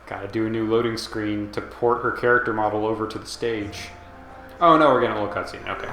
Gotta do a new loading screen to port her character model over to the stage. Oh no, we're getting a little cutscene. Okay.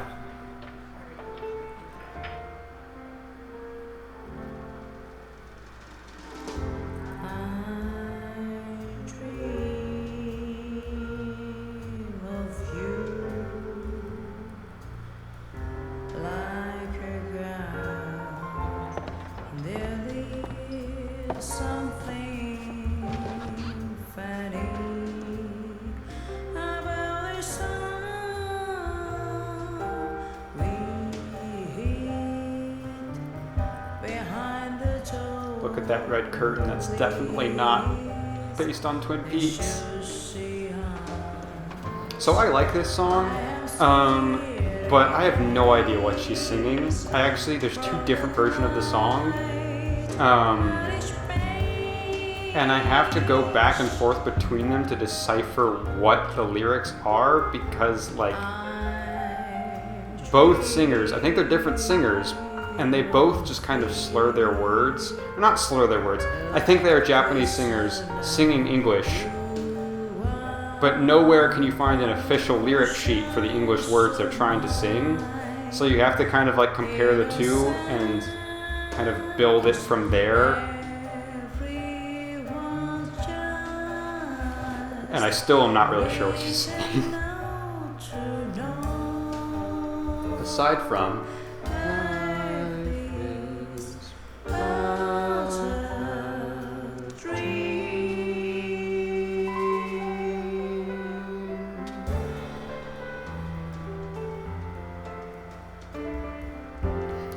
Look at that red curtain. That's definitely not based on Twin Peaks. So I like this song, but I have no idea what she's singing. There's two different versions of the song. And I have to go back and forth between them to decipher what the lyrics are because, like, both singers, I think they're different singers, and they both just kind of slur their words. Or not slur their words. I think they are Japanese singers singing English, but nowhere can you find an official lyric sheet for the English words they're trying to sing. So you have to kind of like compare the two and kind of build it from there. And I still am not really sure what she's saying. Aside from...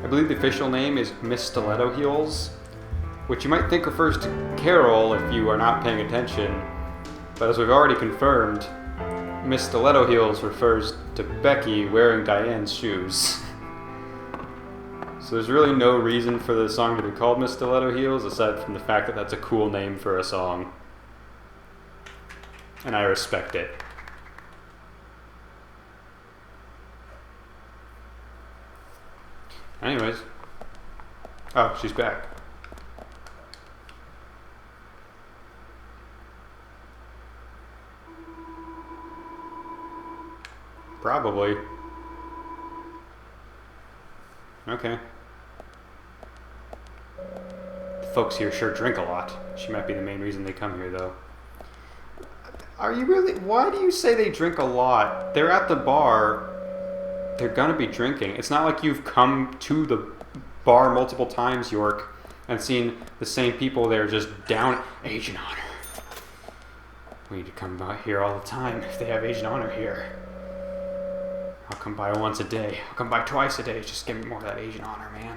I believe the official name is Miss Stiletto Heels, which you might think refers to Carol if you are not paying attention, but as we've already confirmed, Miss Stiletto Heels refers to Becky wearing Diane's shoes. So there's really no reason for the song to be called Miss Stiletto Heels aside from the fact that that's a cool name for a song. And I respect it. Anyways. Oh, she's back. Probably. Okay. The folks here sure drink a lot. She might be the main reason they come here, though. Are you really... Why do you say they drink a lot? They're at the bar. They're gonna be drinking. It's not like you've come to the bar multiple times, York, and seen the same people there just down Asian Honor. We need to come by here all the time if they have Asian Honor here. I'll come by once a day. I'll come by twice a day. Just give me more of that Asian Honor, man.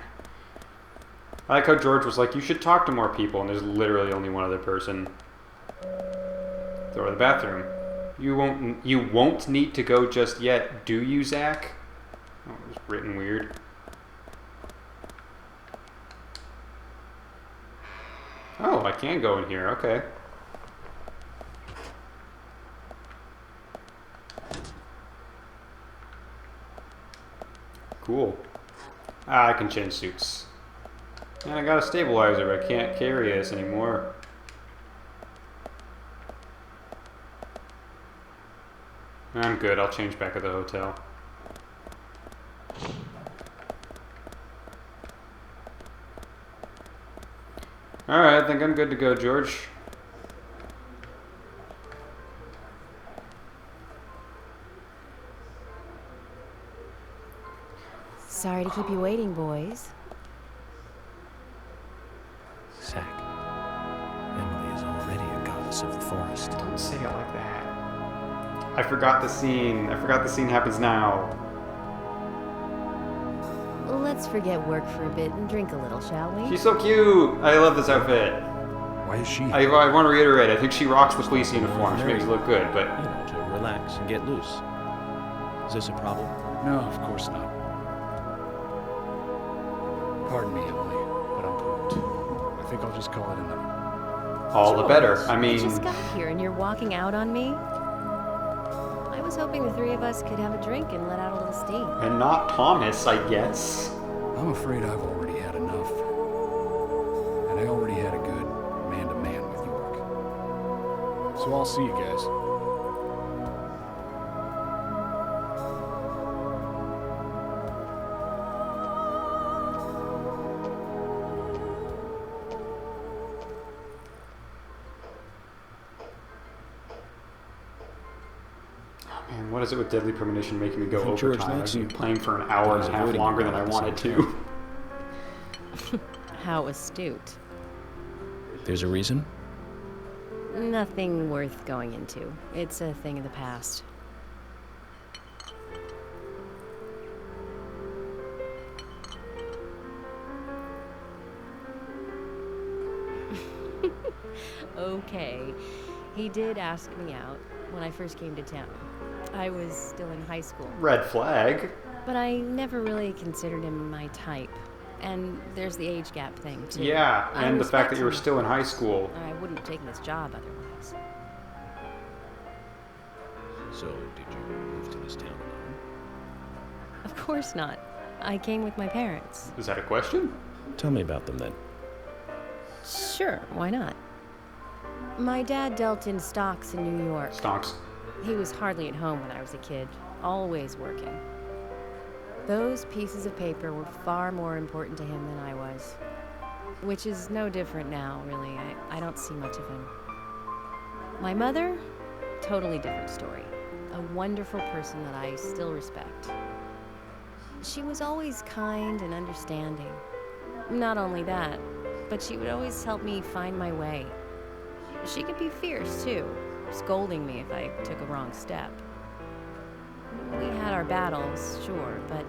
I like how George was like, you should talk to more people, and there's literally only one other person. Throw to the bathroom. You won't need to go just yet, do you, Zach? Oh, it was written weird. Oh, I can go in here. Okay. Cool. I can change suits. And I got a stabilizer, but I can't carry this anymore. I'm good. I'll change back at the hotel. Alright, I think I'm good to go, George. Sorry to keep you waiting, boys. Zach, Emily is already a goddess of the forest. Don't say it like that. I forgot the scene. I forgot the scene happens now. Let's forget work for a bit and drink a little, shall we? She's so cute. I love this outfit. Why is she? I want to reiterate. I think she rocks the police uniform. She makes it look good, but... You know, to relax and get loose. Is this a problem? No, of course not. Pardon me, Emily, but I'm pooped. I think I'll just call it a night. all the better. I I mean... just got here and you're walking out on me? I was hoping the three of us could have a drink and let out a little steam. And not Thomas, I guess. I'm afraid I've already had enough. And I already had a good man-to-man with York. So I'll see you guys. Man, what is it with Deadly Premonition making me go think George overtime? I've likes been you. playing for an hour and a half avoiding longer you than I at the wanted same to. How astute. There's a reason? Nothing worth going into. It's a thing of the past. Okay. He did ask me out when I first came to town. I was still in high school, Red flag. but I never really considered him my type. And there's the age gap thing, too. Yeah, I and the fact that you were respect still in high school. him. I wouldn't have taken this job otherwise. So, did you move to this town alone? Of course not. I came with my parents. Is that a question? Tell me about them then. Sure, why not? My dad dealt in stocks in New York. Stonks. He was hardly at home when I was a kid, always working. Those pieces of paper were far more important to him than I was. Which is no different now, really. I don't see much of him. My mother? Totally different story. A wonderful person that I still respect. She was always kind and understanding. Not only that, but she would always help me find my way. She could be fierce, too, scolding me if I took a wrong step. We had our battles, sure, but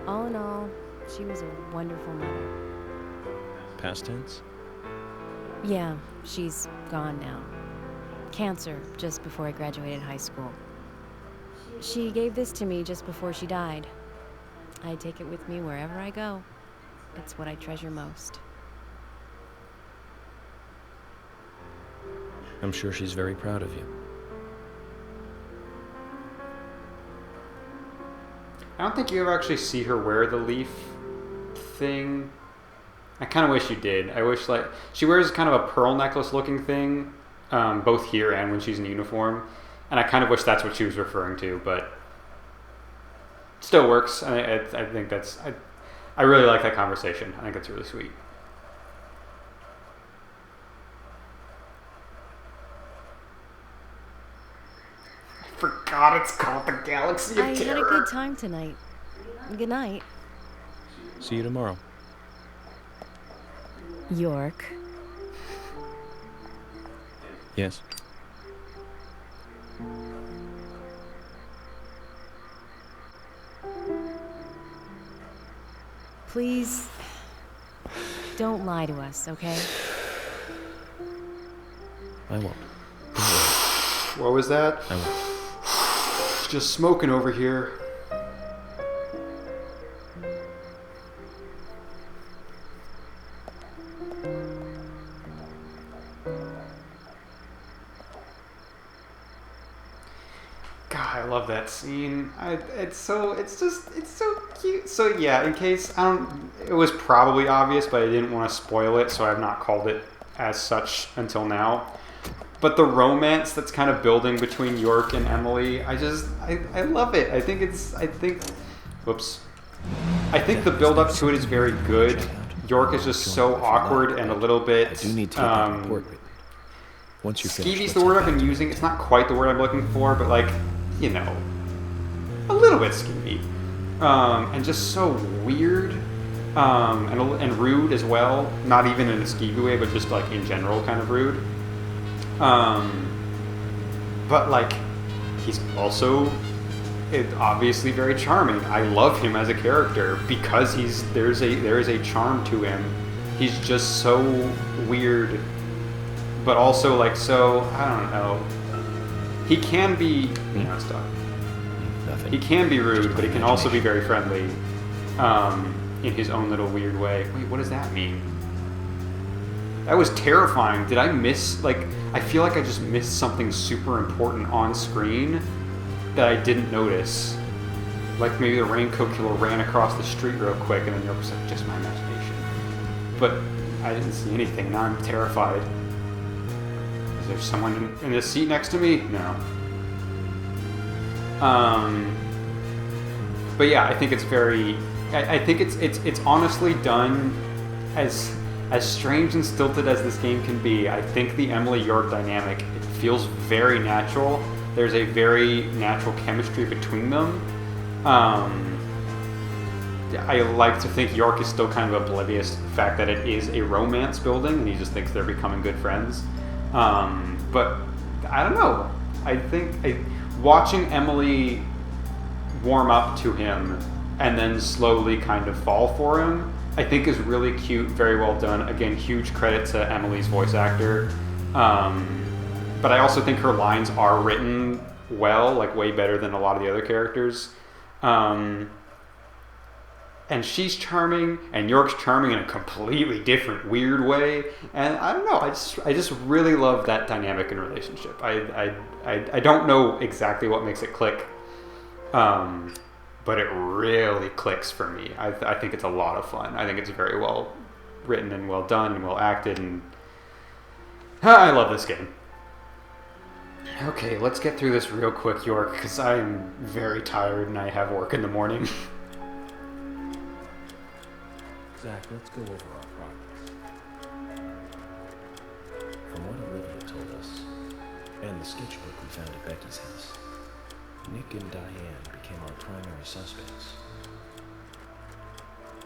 all in all, she was a wonderful mother. Past tense? Yeah, she's gone now. Cancer, just before I graduated high school. She gave this to me just before she died. I take it with me wherever I go. It's what I treasure most. I'm sure she's very proud of you. I don't think you ever actually see her wear the leaf thing. I kind of wish you did. I wish, like, she wears kind of a pearl necklace looking thing, both here and when she's in uniform. And I kind of wish that's what she was referring to, but still works. I think that's, I really like that conversation. I think it's really sweet. I forgot it's called the Galaxy of I Terror. had a good time tonight. Good night. See you tomorrow. York. Yes. Please, don't lie to us, okay? I won't. What was that? I won't. Just smoking over here. God, I love that scene. It's so cute. So yeah, in case it was probably obvious, but I didn't want to spoil it, so I've not called it as such until now. But the romance that's kind of building between York and Emily, I love it. I think the build up to it is very good. York is just so awkward and a little bit. I do need to get that report written. Once you're finished, Skeevy's the word I've been using. It's not quite the word I'm looking for, but like, you know, a little bit skeevy, and just so weird, and rude as well. Not even in a skeevy way, but just like in general, kind of rude. But like, he's also obviously very charming. I love him as a character because there is a charm to him. He's just so weird, but also like so, I don't know. He can be, stuff. Nothing. He can be rude, but he can also be very friendly, in his own little weird way. Wait, what does that mean? That was terrifying. Did I miss, I feel like I just missed something super important on screen that I didn't notice. Like maybe the raincoat killer ran across the street real quick and then York was like, just my imagination. But I didn't see anything. Now I'm terrified. Is there someone in the seat next to me? No. But yeah, I think it's very. I think it's honestly done as strange and stilted as this game can be. I think the Emily York dynamic, it feels very natural. There's a very natural chemistry between them. I like to think York is still kind of oblivious to the fact that it is a romance building, and he just thinks they're becoming good friends. But I don't know. I think watching Emily warm up to him and then slowly kind of fall for him, I think is really cute, very well done. Again, huge credit to Emily's voice actor. But I also think her lines are written well, like way better than a lot of the other characters. And she's charming, and York's charming in a completely different, weird way. And I don't know, I just really love that dynamic and relationship. I don't know exactly what makes it click, but it really clicks for me. I think it's a lot of fun. I think it's very well written and well done and well acted, and I love this game. Okay, let's get through this real quick, York, because I am very tired and I have work in the morning. Zach, let's go over our progress. From what Olivia told us, and the sketchbook we found at Becky's house, Nick and Diane became our primary suspects.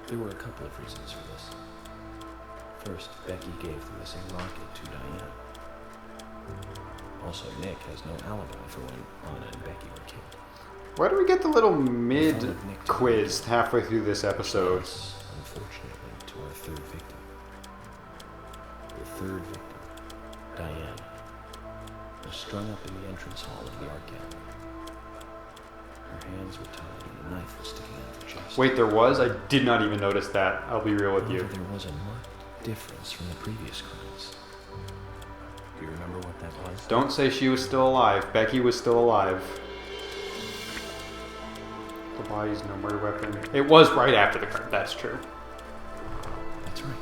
There were a couple of reasons for this. First, Becky gave the missing locket to Diane. Also, Nick has no alibi for when Anna and Becky were killed. Why do we get the little mid-quiz halfway through this episode? Yes, unfortunately, to our third victim. The third victim, Diane, was strung up in the entrance hall of the art gallery. Her hands were tied and a knife was sticking out of her chest. Wait, there was? I did not even notice that. I'll be real with you. However, there was a marked difference from the previous crimes. Do you remember what that was? Don't say she was still alive. Becky was still alive. The body's no murder weapon. It was right after the crime. That's true. That's right.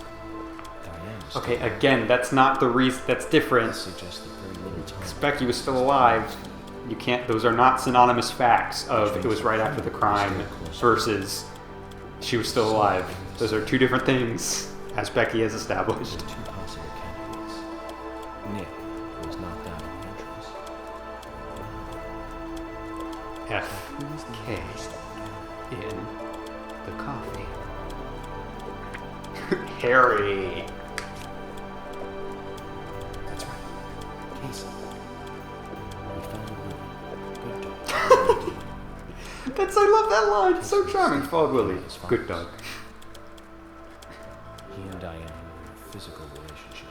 Diane was Okay, still again, that's not the reason. That's different. This suggests that very little time. Because Becky was still alive. You can't. Those are not synonymous facts of it was right after the crime versus she was still alive. Those are two different things, as Becky has established. Two possible candidates. Nick was knocked out in the entrance. F.K. in the coffee. Harry. That's right. Casey. We found a room. Good dog. I love that line. It's so charming. Followed Willie. Good dog. He and Diane were in a physical relationship.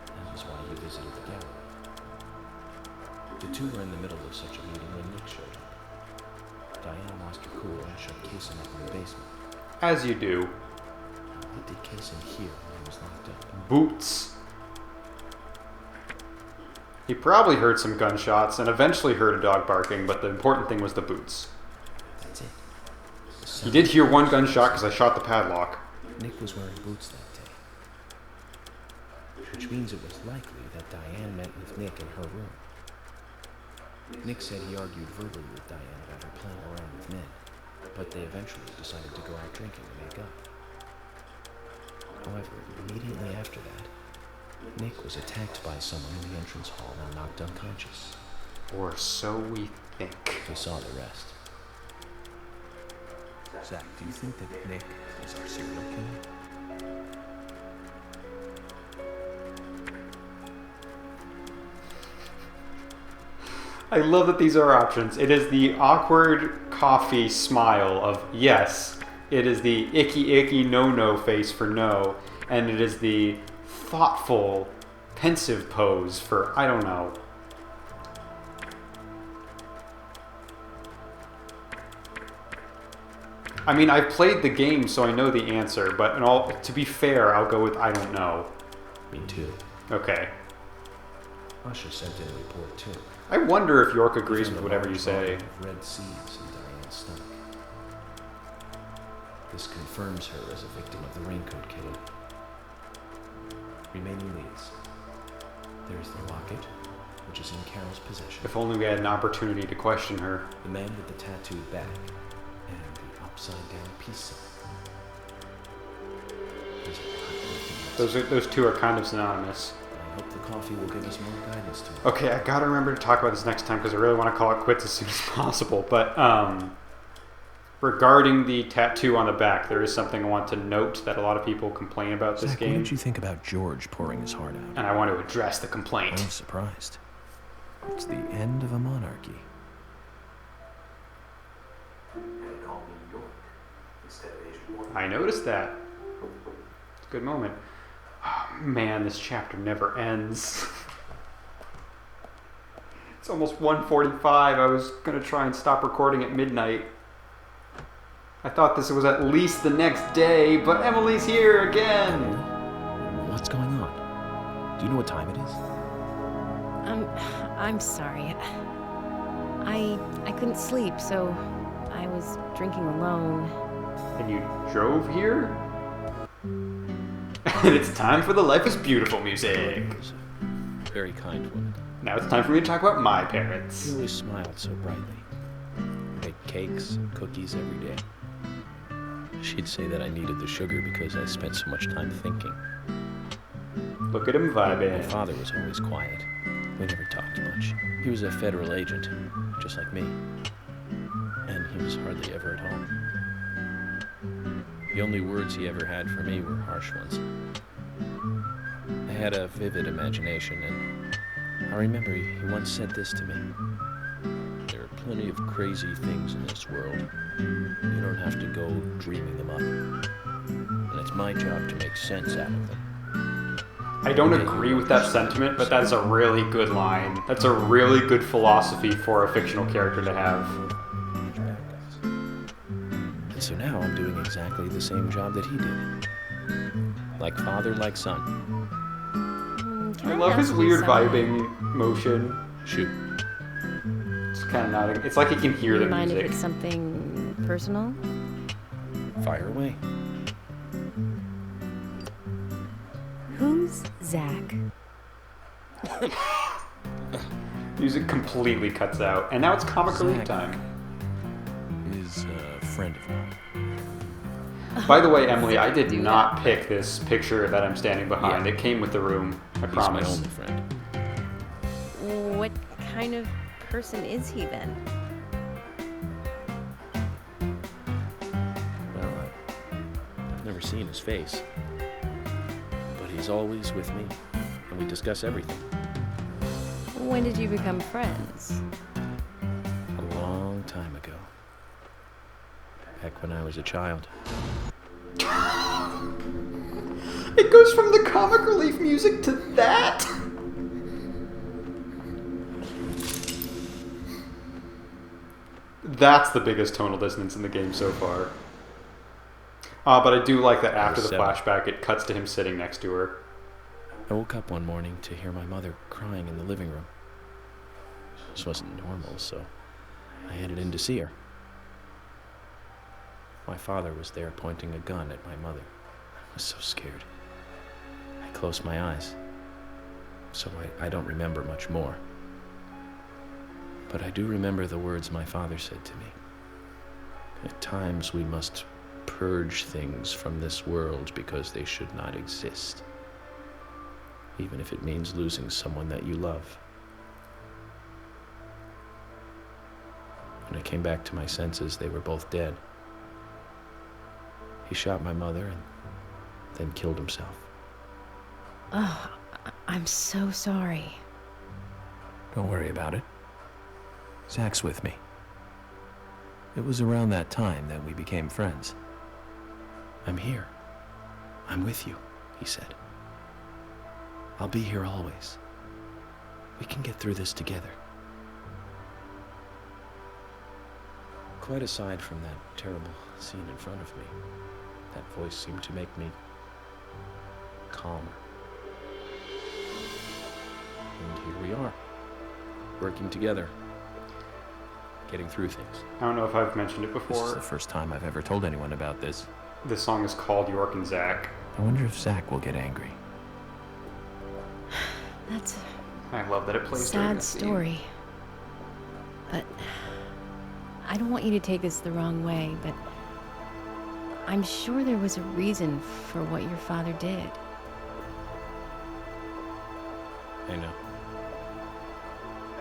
That was why he visited the gallery. The two were in the middle of such a meeting when Nick showed up. Diane lost her cool and shoved Kaysen up in the basement. As you do. What did Kaysen hear when he was locked up? Boots. He probably heard some gunshots and eventually heard a dog barking, but the important thing was the boots. That's it. He did hear one gunshot because I shot the padlock. Nick was wearing boots that day. Which means it was likely that Diane met with Nick in her room. Nick said he argued verbally with Diane about her playing around with men, but they eventually decided to go out drinking to make up. However, immediately after that, Nick was attacked by someone in the entrance hall and knocked unconscious. Or so we think. We saw the rest. Zach, do you think that Nick is our serial killer? I love that these are options. It is the awkward coffee smile of yes. It is the icky no face for no. And it is the thoughtful, pensive pose for I don't know. I mean, I've played the game, so I know the answer, but to be fair, I'll go with I don't know. Me too. Okay. Usher sent in a report too. I wonder if York agrees He with found a whatever you large say. volume of red seeds in Diane's stomach. This confirms her as a victim of the Raincoat Killer. Remaining leads. There's the locket, which is in Carol's possession. If only we had an opportunity to question her. The man with the tattooed bag. And the upside-down peace sign. There's a hot Those two are kind of synonymous. I hope the coffee will give us more guidance to it. Okay, I gotta remember to talk about this next time because I really want to call it quits as soon as possible. But regarding the tattoo on the back, there is something I want to note that a lot of people complain about this Zach, game. what did you think about George pouring his heart out? And I want to address the I'm complaint. surprised. It's the end of a monarchy. I noticed that. It's a good moment. Oh, man, this chapter never ends. It's almost 1:45. I was going to try and stop recording at midnight. I thought this was at least the next day, but Emily's here again. What's going on? Do you know what time it is? I'm sorry. I couldn't sleep, so I was drinking alone. And you drove here? And it's time for the Life is Beautiful music. She was a very kind woman. Now it's time for me to talk about my She parents. always smiled so brightly. Made cakes and cookies every day. She'd say that I needed the sugar because I spent so much time thinking. Look at him My vibing. father was always quiet. We never talked much. He was a federal agent, just like me. And he was hardly ever at home. The only words he ever had for me were harsh ones. I had a vivid imagination, and I remember he once said this to me. There are plenty of crazy things in this world. You don't have to go dreaming them up. And it's my job to make sense out of them. I don't agree with that sentiment, but that is a really good line. That's a really good philosophy for a fictional character to have. And so now I'm doing exactly the same job that he did. Like father, like son. Can I love his ask you weird something? vibing motion. Shoot. It's kind of nodding. It's like he can hear the Mind if music. it's something personal? Fire away. Who's Zach? Music completely cuts out. And now it's comic relief Zach. time. Is a friend of mine. By the way, Emily, I did Do not pick this picture that I'm standing behind. Yeah. It came with the room. I He's promise. my only friend. What kind of person is he then? Well, I've never seen his face. But he's always with me, and we discuss everything. When did you become friends? A long time ago. Back when I was a child. It goes from the comic relief music to that. That's the biggest tonal dissonance in the game so far. But I do like that after the 7. flashback, it cuts to him sitting next to her. I woke up one morning to hear my mother crying in the living room. This wasn't normal, so I headed in to see her. My father was there pointing a gun at my mother. I was so scared. I closed my eyes, so I don't remember much more. But I do remember the words my father said to me. At times we must purge things from this world because they should not exist, even if it means losing someone that you love. When I came back to my senses, they were both dead. He shot my mother and then killed himself. Oh, I'm so sorry. Don't worry about it. Zach's with me. It was around that time that we became friends. I'm here. I'm with you, he said. I'll be here always. We can get through this together. Quite aside from that terrible scene in front of me, that voice seemed to make me calmer. And here we are, working together, getting through things. I don't know if I've mentioned it This is before. the first time I've ever told anyone about this. This song is called York and Zach. I wonder if Zach will get angry. That's I love that it a plays during sad the scene. story. But I don't want you to take this the wrong way, but I'm sure there was a reason for what your father did. I know.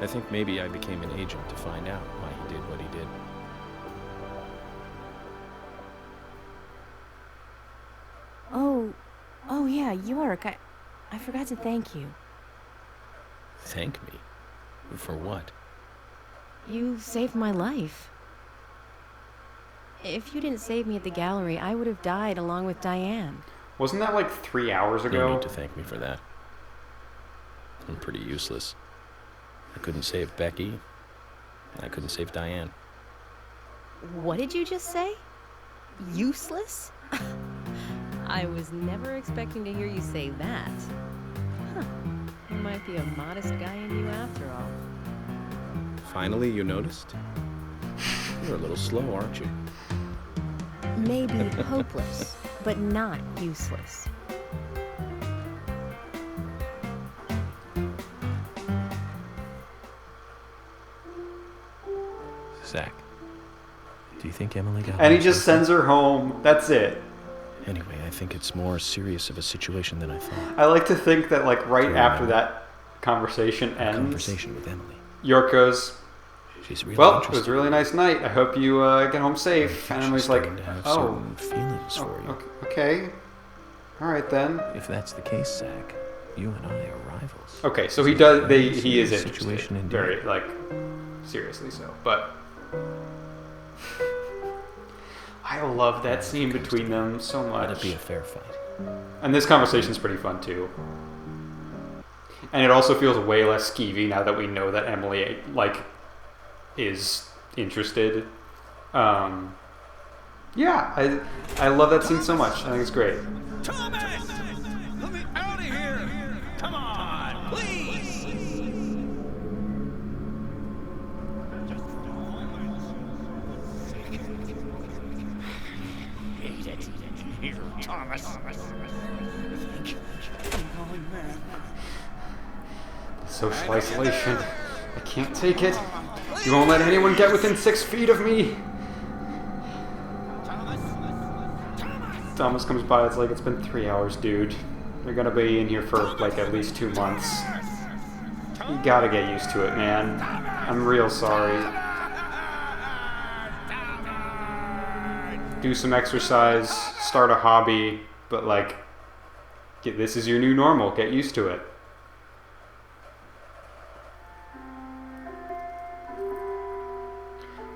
I think maybe I became an agent to find out why he did what he did. Oh yeah, York, I forgot to thank you. Thank me? For what? You saved my life. If you didn't save me at the gallery, I would have died along with Diane. Wasn't that like 3 hours ago? No need to thank me for that. I'm pretty useless. I couldn't save Becky. I couldn't save Diane. What did you just say? Useless? I was never expecting to hear you say that. Huh. There might be a modest guy in you after all. Finally, you noticed? You're a little slow, aren't you? Maybe hopeless, but not useless. Zach, do you think Emily got... And he just sends her home. That's it. Anyway, I think it's more serious of a situation than I thought. I like to think that like right Do you after remember that conversation Our ends, conversation with Emily. York goes, She's really well, it interested. was a really nice night. I hope you get home safe. And Emily's She's like, starting to have oh, certain feelings for you. okay. All right then. If that's the case, Zach, you and I are rivals. Okay, so he does. He is Serious interested, situation indeed. very like seriously so. But I love that scene between them so Let it much. be a fair fight. And this conversation's pretty fun too. And it also feels way less skeevy now that we know that Emily like is interested. Yeah, I love that scene so much. I think it's great. Thomas! Let me out of here! Come on, please! Hate it. Here, Thomas. Social isolation. I can't take it. You won't let anyone get within 6 feet of me. Thomas comes by. It's like, it's been 3 hours, dude. You're gonna be in here for like at least 2 months. You gotta get used to it, man. I'm real sorry. Do some exercise, start a hobby, but like, this is your new normal. Get used to it.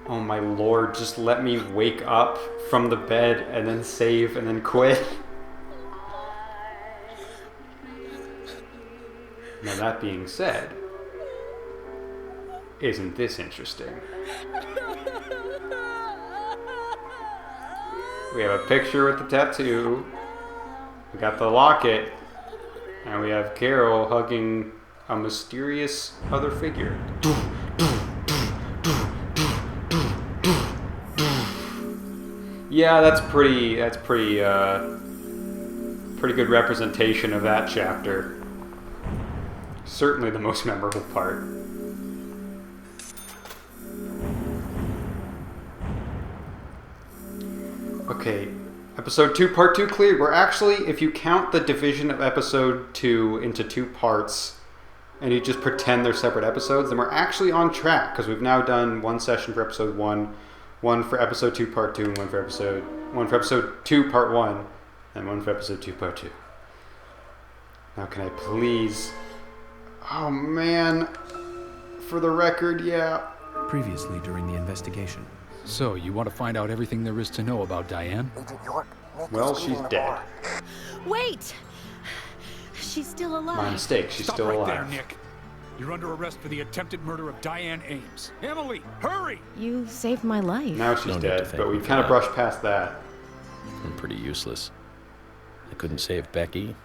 Oh my lord, just let me wake up from the bed and then save and then quit. Now that being said, isn't this interesting? We have a picture with the tattoo, we got the locket, and we have Carol hugging a mysterious other figure. Yeah, that's pretty good representation of that chapter. Certainly the most memorable part. Okay, episode 2, part 2 cleared. We're actually, if you count the division of episode 2 into 2 parts, and you just pretend they're separate episodes, then we're actually on track, because we've now done 1 session for episode 1, 1 for episode 2 part 2, and 1 for episode 2 part 1, and 1 for episode 2 part 2. Now can I please... Oh man, for the record, yeah. Previously during the investigation. So, you want to find out everything there is to know about Diane? Well, she's dead. Wait! She's still alive. My mistake, she's Stop still right alive. there, Nick. You're under arrest for the attempted murder of Diane Ames. Emily, hurry! You saved my life. Now she's No need to dead, thank but we me for kind of that. brushed past that. I'm pretty useless. I couldn't save Becky.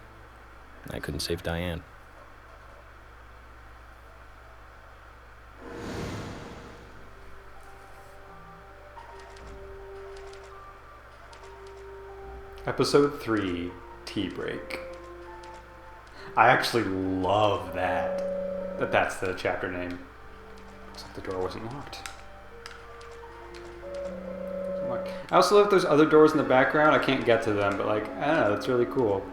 I couldn't save Diane. Episode 3, Tea Break. I actually love that. That's the chapter name. Looks like the door wasn't locked. I also love those other doors in the background. I can't get to them, but like, I don't know, that's really cool.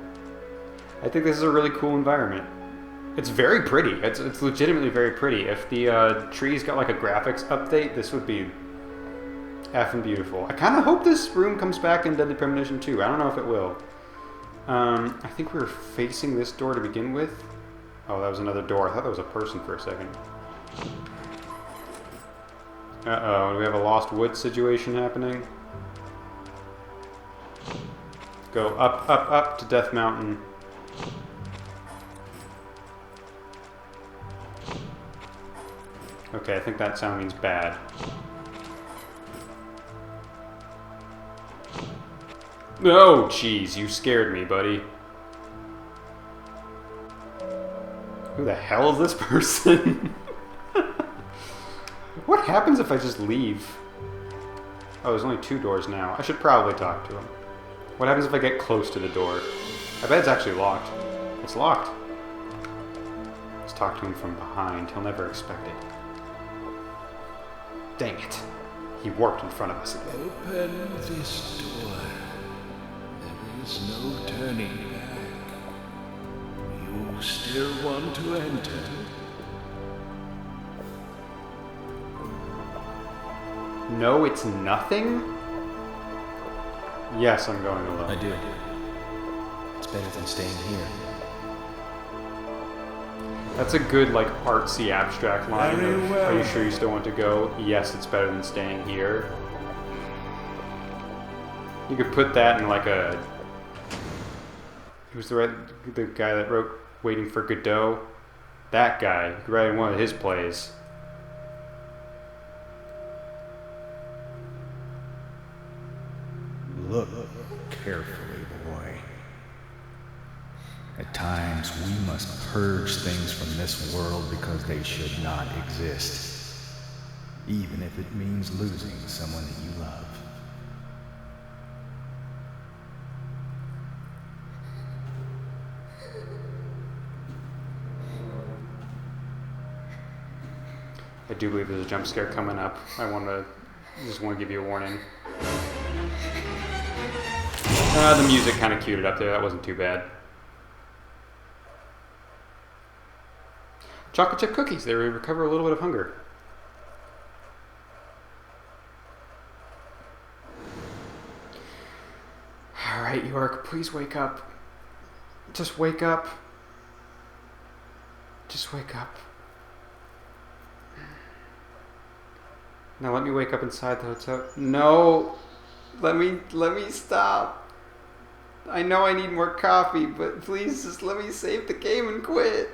I think this is a really cool environment. It's very pretty. It's legitimately very pretty. If the trees got like a graphics update, this would be effing beautiful. I kind of hope this room comes back in Deadly Premonition 2. I don't know if it will. I think we were facing this door to begin with. Oh, that was another door. I thought that was a person for a second. Uh-oh, do we have a Lost Woods situation happening? Go up, up, up to Death Mountain. Okay, I think that sound means bad. Oh, jeez, you scared me, buddy. Who the hell is this person? What happens if I just leave? Oh, there's only 2 doors now. I should probably talk to him. What happens if I get close to the door? I bet it's actually locked. It's locked. Let's talk to him from behind. He'll never expect it. Dang it. He warped in front of us again. Open this door. There is no turning back. You still want to enter? No, it's nothing? Yes, I'm going alone. I do. It's better than staying here. That's a good, like, artsy, abstract line Very of, well. are you sure you still want to go? Yes, it's better than staying here. You could put that in, like, a... Who's the guy that wrote Waiting for Godot? That guy. You could write in one of his plays. Look carefully, boy. At times, we must purge things from this world because they should not exist, even if it means losing someone that you love. I do believe there's a jump scare coming up. Just want to give you a warning. The music kind of cued it up there. That wasn't too bad. Chocolate chip cookies. They recover a little bit of hunger. All right, York, please wake up. Just wake up. Just wake up. Now let me wake up inside the hotel. No, let me stop. I know I need more coffee, but please just let me save the game and quit.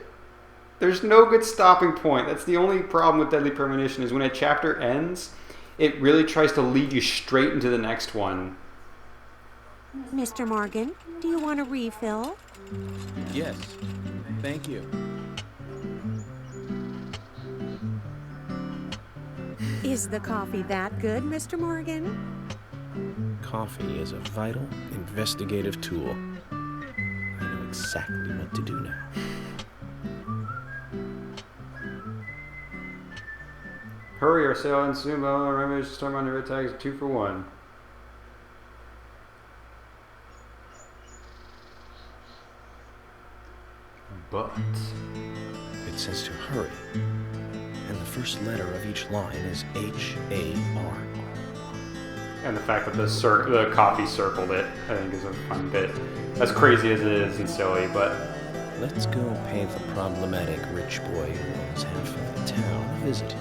There's no good stopping point. That's the only problem with Deadly Premonition is when a chapter ends, it really tries to lead you straight into the next one. Mr. Morgan, do you want a refill? Yes. Thank you. Is the coffee that good, Mr. Morgan? Coffee is a vital, investigative tool. I know exactly what to do now. Hurry, our sale ends soon, but remember to storm on the red tags 2 for 1. But It says to hurry. And the first letter of each line is H-A-R. and the fact that the coffee circled it, I think is a fun bit. As crazy as it is and silly, but Let's go pay the problematic rich boy who owns half of the town a visit.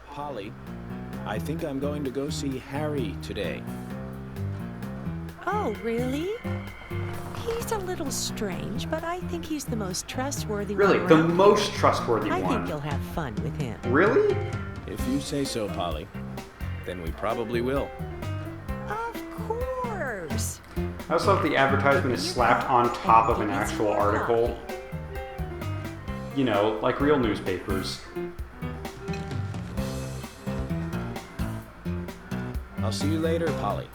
Holly, I think I'm going to go see Harry today. Oh, really? He's a little strange, but I think he's the most trustworthy really, one the around most here. trustworthy I one. think you'll have fun with him. Really? If you say so, Polly, then we probably will. Of course. I also love the advertisement is slapped on top of an actual article. You know, like real newspapers. I'll see you later, Polly.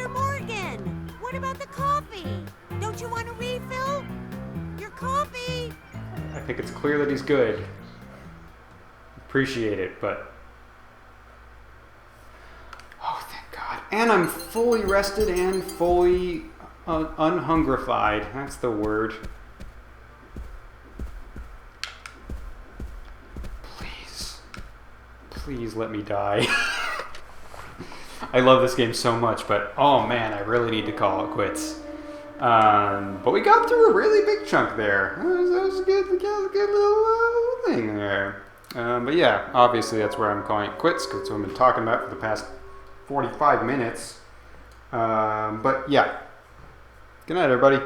Mr. Morgan, what about the coffee? Don't you want a refill? Your coffee! I think it's clear that he's good. Appreciate it, but... Oh, thank God. And I'm fully rested and fully unhungrified. That's the word. Please. Please let me die. I love this game so much, but oh man, I really need to call it quits. But we got through a really big chunk there. That was a good little thing there. But yeah, obviously that's where I'm calling it quits, because that's what I've been talking about for the past 45 minutes. But yeah. Good night, everybody.